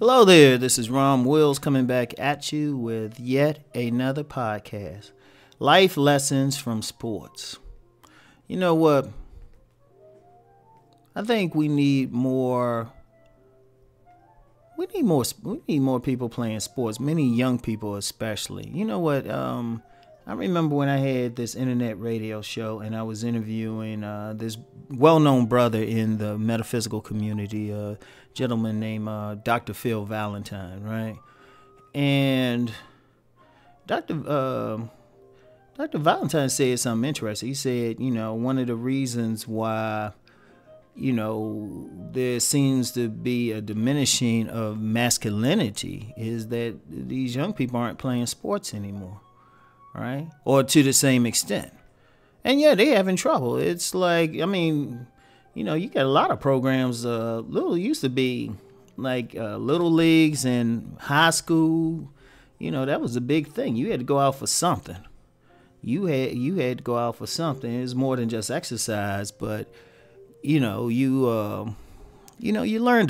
Hello there, this is Ron Wills coming back at you with yet another podcast. Life lessons from sports. You know what? I think we need more people playing sports, many young people especially. You know what? I remember when I had this internet radio show and I was interviewing this well-known brother in the metaphysical community, a gentleman named Dr. Phil Valentine, right? And Dr. Dr. Valentine said something interesting. He said, one of the reasons why, there seems to be a diminishing of masculinity is that these young people aren't playing sports anymore, right? Or to the same extent. And yeah, they having trouble. It's like, you got a lot of programs. Little used to be like little leagues in high school. That was a big thing. You had to go out for something. You had to go out for something. It's more than just exercise, but you learned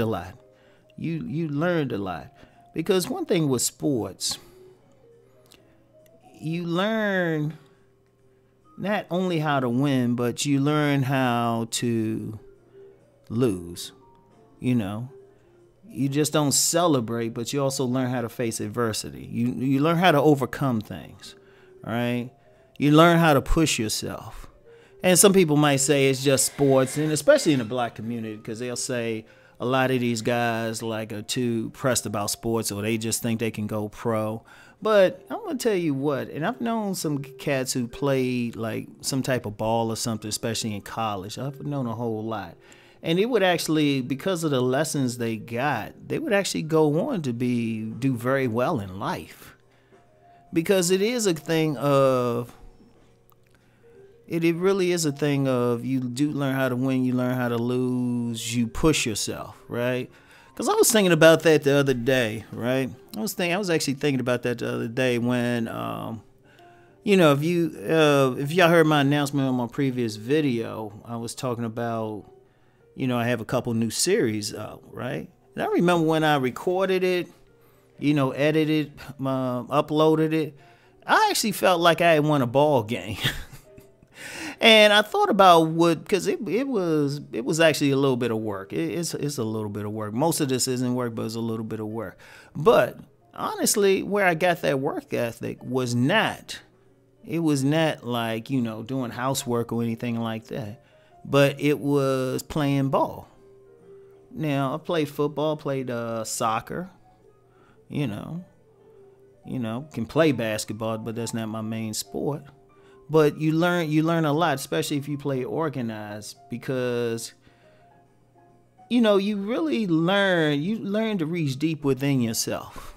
a lot. You learned a lot because one thing with sports, you learn not only how to win, but you learn how to lose. You just don't celebrate, but you also learn how to face adversity. You learn how to overcome things, all right? You learn how to push yourself. And some people might say it's just sports, and especially in the black community, because they'll say a lot of these guys are too pressed about sports, or they just think they can go pro. But I'm going to tell you what, and I've known some cats who played like some type of ball or something, especially in college. I've known a whole lot. And it would actually, because of the lessons they got, they would actually go on to do very well in life. Because it is a thing of, it really is a thing of you do learn how to win, you learn how to lose, you push yourself, right? Because I was thinking about that the other day, right? I was actually thinking about that the other day when, if y'all heard my announcement on my previous video, I was talking about, I have a couple new series out, right? And I remember when I recorded it, edited, uploaded it, I actually felt like I had won a ball game. And I thought about because it was actually a little bit of work. It's a little bit of work. Most of this isn't work, but it's a little bit of work. But honestly, where I got that work ethic was not like, doing housework or anything like that. But it was playing ball. Now, I played football, played soccer, can play basketball, but that's not my main sport. But you learn a lot, especially if you play organized, because you really learn to reach deep within yourself.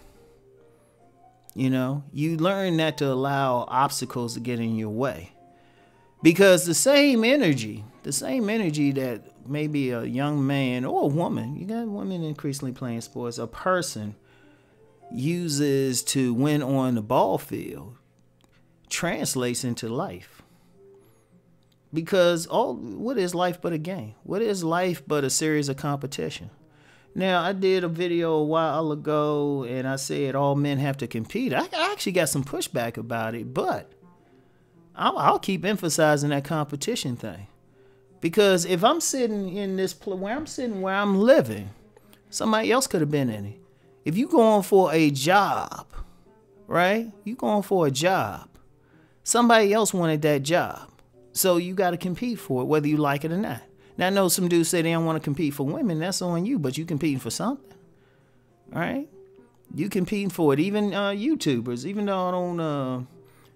You learn not to allow obstacles to get in your way, because the same energy that maybe a young man or a woman, you got women increasingly playing sports, a person uses to win on the ball field translates into life. Because what is life but a game? What is life but a series of competition? Now, I did a video a while ago and I said all men have to compete. I actually got some pushback about it, but I'll keep emphasizing that competition thing. Because if I'm sitting in where I'm living, somebody else could have been in it. If you going for a job, right? You going for a job. Somebody else wanted that job. So you got to compete for it, whether you like it or not. Now, I know some dudes say they don't want to compete for women. That's on you, but you competing for something. All right? You competing for it. Even YouTubers, even though I don't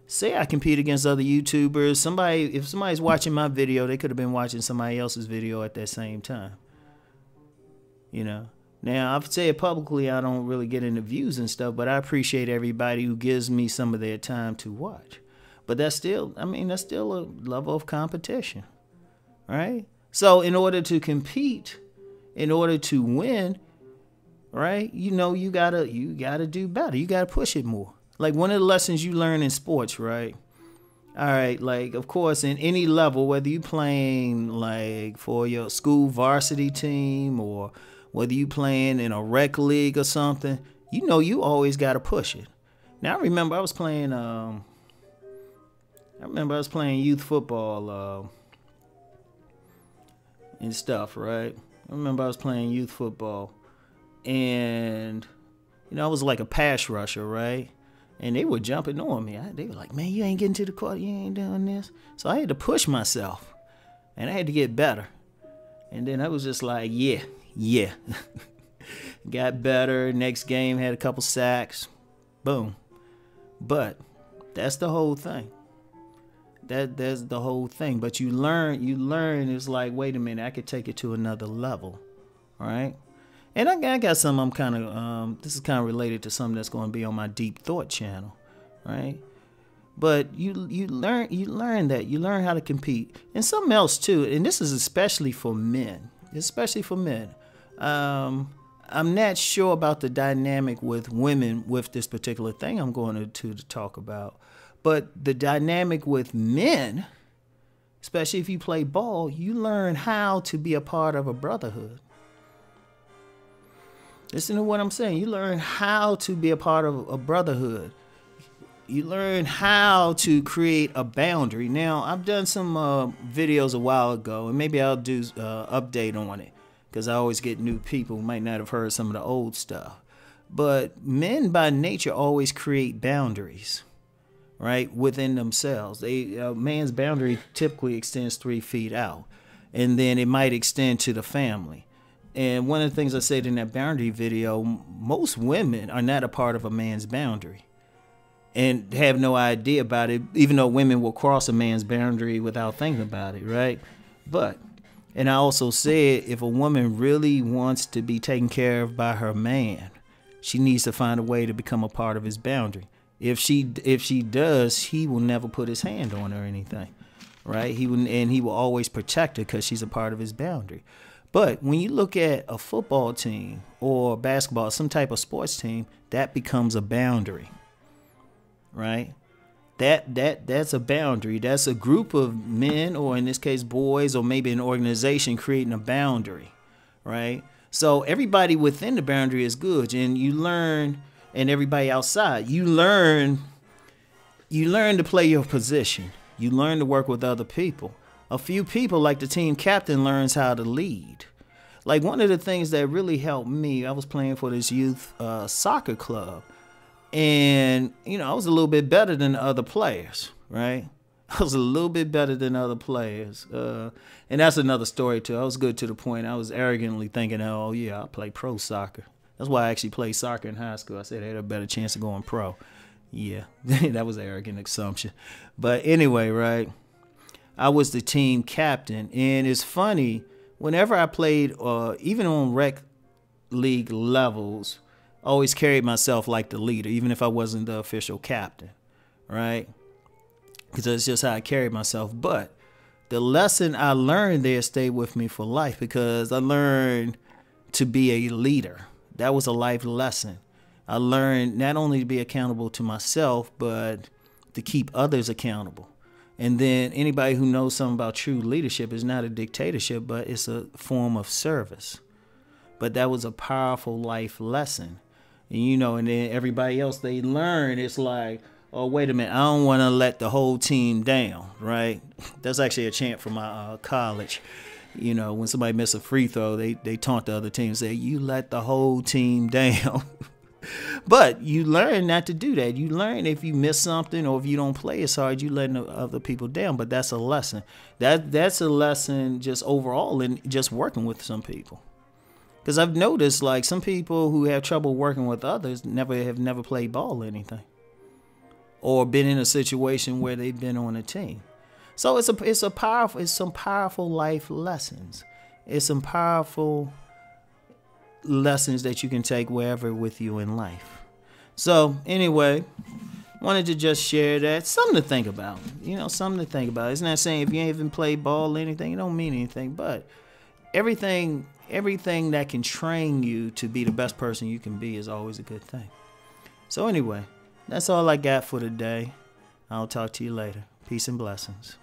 say I compete against other YouTubers, if somebody's watching my video, they could have been watching somebody else's video at that same time. Now, I've said publicly I don't really get into views and stuff, but I appreciate everybody who gives me some of their time to watch. But that's still a level of competition, right? So in order to compete, in order to win, right, you gotta do better. You gotta push it more. Like one of the lessons you learn in sports, right? All right, like of course in any level, whether you playing like for your school varsity team or whether you playing in a rec league or something, you know you always got to push it. Now I remember I was playing youth football and stuff, right? I remember I was playing youth football, and I was like a pass rusher, right? And they were jumping on me. They were like, "Man, you ain't getting to the court. You ain't doing this." So I had to push myself, and I had to get better. And then I was just like, yeah. Got better. Next game, had a couple sacks. Boom. But that's the whole thing. That's the whole thing. But you learn. It's like, wait a minute, I could take it to another level, right? And I got some. I'm kind of this is kind of related to something that's going to be on my Deep Thought channel, right? But you learn that you learn how to compete, and something else too. And this is especially for men. I'm not sure about the dynamic with women with this particular thing I'm going to talk about. But the dynamic with men, especially if you play ball, you learn how to be a part of a brotherhood. Listen to what I'm saying. You learn how to be a part of a brotherhood. You learn how to create a boundary. Now, I've done some videos a while ago, and maybe I'll do update on it, because I always get new people who might not have heard some of the old stuff. But men by nature always create boundaries, right, within themselves. A man's boundary typically extends 3 feet out, and then it might extend to the family. And one of the things I said in that boundary video, most women are not a part of a man's boundary and have no idea about it, even though women will cross a man's boundary without thinking about it, right? And I also said, if a woman really wants to be taken care of by her man, she needs to find a way to become a part of his boundary. If she does, he will never put his hand on her or anything, right? He will always protect her because she's a part of his boundary. But when you look at a football team or basketball, some type of sports team, that becomes a boundary, right? That's a boundary. That's a group of men, or in this case, boys, or maybe an organization creating a boundary, right? So everybody within the boundary is good, and you learn, and everybody outside, you learn to play your position. You learn to work with other people. A few people, like the team captain, learns how to lead. Like one of the things that really helped me, I was playing for this youth soccer club. And, I was a little bit better than the other players, right? I was a little bit better than other players. And that's another story, too. I was good to the point I was arrogantly thinking, oh, yeah, I'll play pro soccer. That's why I actually played soccer in high school. I said I had a better chance of going pro. Yeah, that was an arrogant assumption. But anyway, right, I was the team captain. And it's funny, whenever I played, even on rec league levels, I always carried myself like the leader, even if I wasn't the official captain, right? Because that's just how I carried myself. But the lesson I learned there stayed with me for life, because I learned to be a leader. That was a life lesson. I learned not only to be accountable to myself, but to keep others accountable. And then anybody who knows something about true leadership, is not a dictatorship, but it's a form of service. But that was a powerful life lesson. And, and then everybody else, they learn, it's like, oh, wait a minute, I don't want to let the whole team down, right? That's actually a chant from my college. When somebody misses a free throw, they taunt the other team, say, you let the whole team down. But you learn not to do that. You learn if you miss something, or if you don't play as hard, you letting other people down. But that's a lesson. That's a lesson just overall in just working with some people. Because I've noticed, like, some people who have trouble working with others have never played ball or anything, or been in a situation where they've been on a team. So it's some powerful life lessons. It's some powerful lessons that you can take wherever with you in life. So anyway, wanted to just share that. Something to think about. Something to think about. It's not saying if you ain't even played ball or anything, it don't mean anything. But everything that can train you to be the best person you can be is always a good thing. So anyway, that's all I got for today. I'll talk to you later. Peace and blessings.